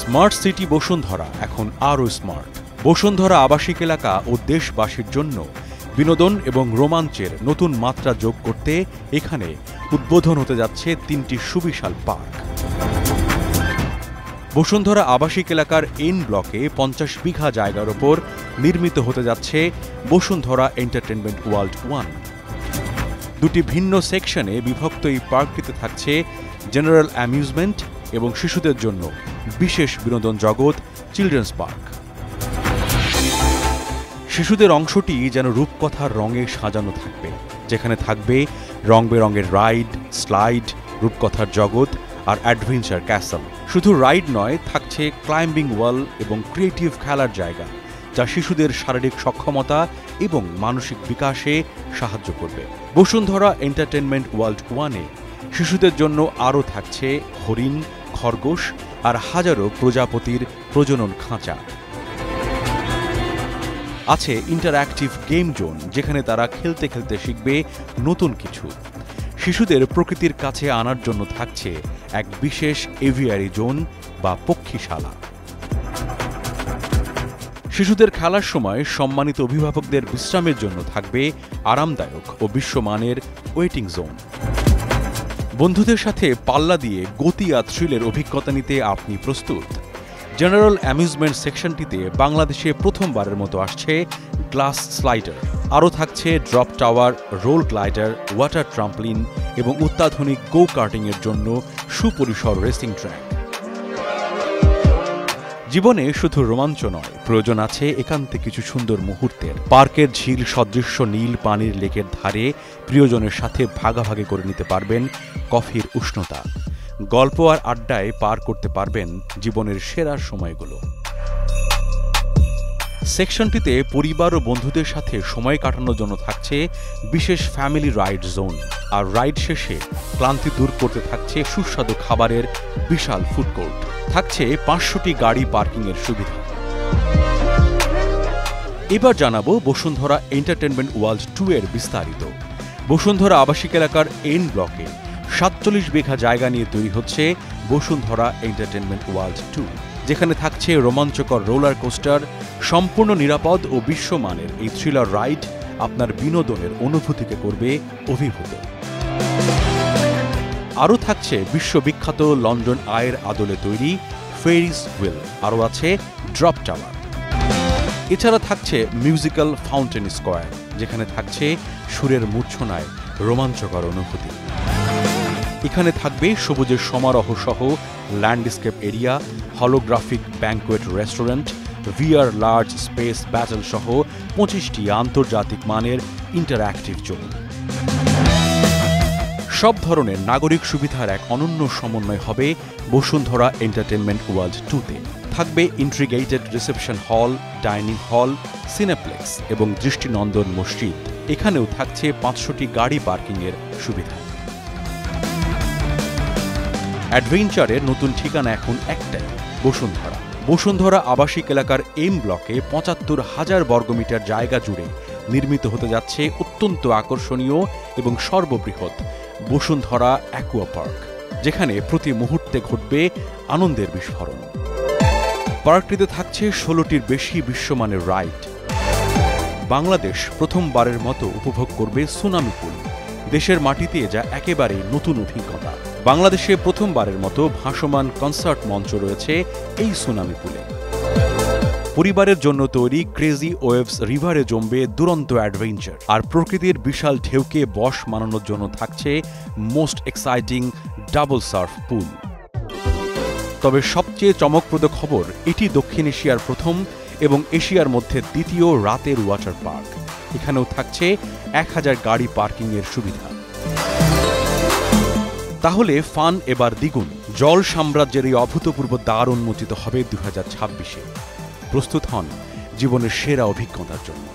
Smart city Bashundhara এখন আরও smart. Bashundhara আবাসিক এলাকা ও দেশবাসীর জন্য বিনোদন এবং রোমাঞ্চের নতুন মাত্রা যোগ করতে এখানে উদ্বোধন হতে যাচ্ছে 3টি সুবিশাল পার্ক। বসুন্ধরা আবাসিক এলাকার এন ব্লকে 50 বিঘা জায়গার ওপর নির্মিত হতে যাচ্ছে বসুন্ধরা এন্টারটেনমেন্ট ওয়ার্ল্ড 1। দুটি ভিন্ন সেকশনে বিভক্ত এই পার্কটিতে থাকছে জেনারেল অ্যামিউজমেন্ট এবং শিশুদের জন্য বিশেষ বিনোদন জগৎ চিলড্রেন্স পার্ক। শিশুদের অংশটি যেন রূপকথার রঙে সাজানো থাকবে, যেখানে থাকবে রং বেরঙের রাইড, স্লাইড, রূপকথার জগৎ আর অ্যাডভেঞ্চার ক্যাসল। শুধু রাইড নয়, থাকছে ক্লাইম্বিং ওয়াল এবং ক্রিয়েটিভ খেলার জায়গা, যা শিশুদের শারীরিক সক্ষমতা এবং মানসিক বিকাশে সাহায্য করবে। বসুন্ধরা এন্টারটেনমেন্ট ওয়ার্ল্ড 1-এ শিশুদের জন্য আরও থাকছে হরিণ, খরগোশ আর হাজারো প্রজাপতির প্রজনন খাঁচা। আছে ইন্টারঅ্যাক্টিভ গেম জোন, যেখানে তারা খেলতে খেলতে শিখবে নতুন কিছু। শিশুদের প্রকৃতির কাছে আনার জন্য থাকছে এক বিশেষ এভিয়ারি জোন বা পক্ষীশালা। শিশুদের খেলার সময় সম্মানিত অভিভাবকদের বিশ্রামের জন্য থাকবে আরামদায়ক ও বিশ্বমানের ওয়েটিং জোন। বন্ধুদের সাথে পাল্লা দিয়ে গতি আর থ্রিলের অভিজ্ঞতা নিতে আপনি প্রস্তুত? জেনারেল অ্যামিউজমেন্ট সেকশনটিতে বাংলাদেশে প্রথমবারের মতো আসছে গ্লাস স্লাইডার। আরও থাকছে drop tower, roll glider, water trampoline এবং অত্যাধুনিক গো কার্টিংয়ের জন্য সুপরিসর রেসিং ট্র্যাক। জীবনে শুধু রোমাঞ্চ নয়, প্রয়োজন আছে একান্তে কিছু সুন্দর মুহূর্তের। পার্কের ঝিল সদৃশ্য নীল পানির লেকের ধারে প্রিয়জনের সাথে ভাগাভাগি করে নিতে পারবেন কফির উষ্ণতা। গল্প আর আড্ডায় পার করতে পারবেন জীবনের সেরা সময়গুলো। সেকশনটিতে পরিবার ও বন্ধুদের সাথে সময় কাটানোর জন্য থাকছে বিশেষ ফ্যামিলি রাইড জোন, আর রাইড শেষে ক্লান্তি দূর করতে থাকছে সুস্বাদু খাবারের বিশাল ফুড কোর্ট। থাকছে 500টি গাড়ি পার্কিংয়ের সুবিধা। এবার জানাবো বসুন্ধরা এন্টারটেনমেন্ট ওয়ার্ল্ড 2-এর বিস্তারিত। বসুন্ধরা আবাসিক এলাকার এন ব্লকে 47 বিঘা জায়গা নিয়ে তৈরি হচ্ছে বসুন্ধরা এন্টারটেনমেন্ট ওয়ার্ল্ড 2, যেখানে থাকছে রোমাঞ্চকর রোলার কোস্টার। সম্পূর্ণ নিরাপদ ও বিশ্বমানের এই থ্রিলার রাইড আপনার বিনোদনের অনুভূতিকে করবে অভিভূত। আরও থাকছে বিশ্ববিখ্যাত লন্ডন আইয়ের আদলে তৈরি ফেরিস হুইল। আরও আছে ড্রপ টাওয়ার। এছাড়া থাকছে মিউজিক্যাল ফাউন্টেন স্কোয়ার, যেখানে থাকছে সুরের মূর্ছনায় রোমাঞ্চকর অনুভূতি। এখানে থাকবে সবুজের সমারোহ সহ landscape area, holographic banquet restaurant, VR large space battle সহ 25টি আন্তর্জাতিক মানের ইন্টারঅ্যাক্টিভ জোন। সব ধরনের নাগরিক সুবিধার এক অনন্য সমন্বয় হবে বসুন্ধরা এন্টারটেনমেন্ট ওয়ার্ল্ড 2-তে। থাকবে integrated reception hall, dining hall, cineplex এবং দৃষ্টিনন্দন মসজিদ। এখানেও থাকছে 500টি গাড়ি পার্কিংয়ের সুবিধা। অ্যাডভেঞ্চারের নতুন ঠিকানা এখন একটাই, বসুন্ধরা। বসুন্ধরা আবাসিক এলাকার এম ব্লকে 75,000 বর্গমিটার জায়গা জুড়ে নির্মিত হতে যাচ্ছে অত্যন্ত আকর্ষণীয় এবং সর্ববৃহৎ বসুন্ধরা অ্যাকুয়া পার্ক, যেখানে প্রতি মুহূর্তে ঘটবে আনন্দের বিস্ফোরণ। পার্কটিতে থাকছে 16টির বেশি বিশ্বমানের রাইড। বাংলাদেশ প্রথমবারের মতো উপভোগ করবে সুনামি পুল, দেশের মাটিতে যা একেবারেই নতুন অভিজ্ঞতা। বাংলাদেশে প্রথমবারের মতো ভাসমান কনসার্ট মঞ্চ রয়েছে এই সুনামি পুলে। পরিবারের জন্য তৈরি ক্রেজি ওয়েভস রিভারে জমবে দুরন্ত অ্যাডভেঞ্চার, আর প্রকৃতির বিশাল ঢেউকে বশ মানানোর জন্য থাকছে মোস্ট এক্সাইটিং ডাবল সার্ফ পুল। তবে সবচেয়ে চমকপ্রদ খবর, এটি দক্ষিণ এশিয়ার প্রথম এবং এশিয়ার মধ্যে দ্বিতীয় রাতের ওয়াটার পার্ক। এখানেও থাকছে 1000 গাড়ি পার্কিংয়ের সুবিধা। তাহলে ফান এবার দ্বিগুণ। জল সাম্রাজ্যের এই অভূতপূর্ব দ্বার উন্মোচিত হবে 2026-এ। প্রস্তুত হন জীবনের সেরা অভিজ্ঞতার জন্য।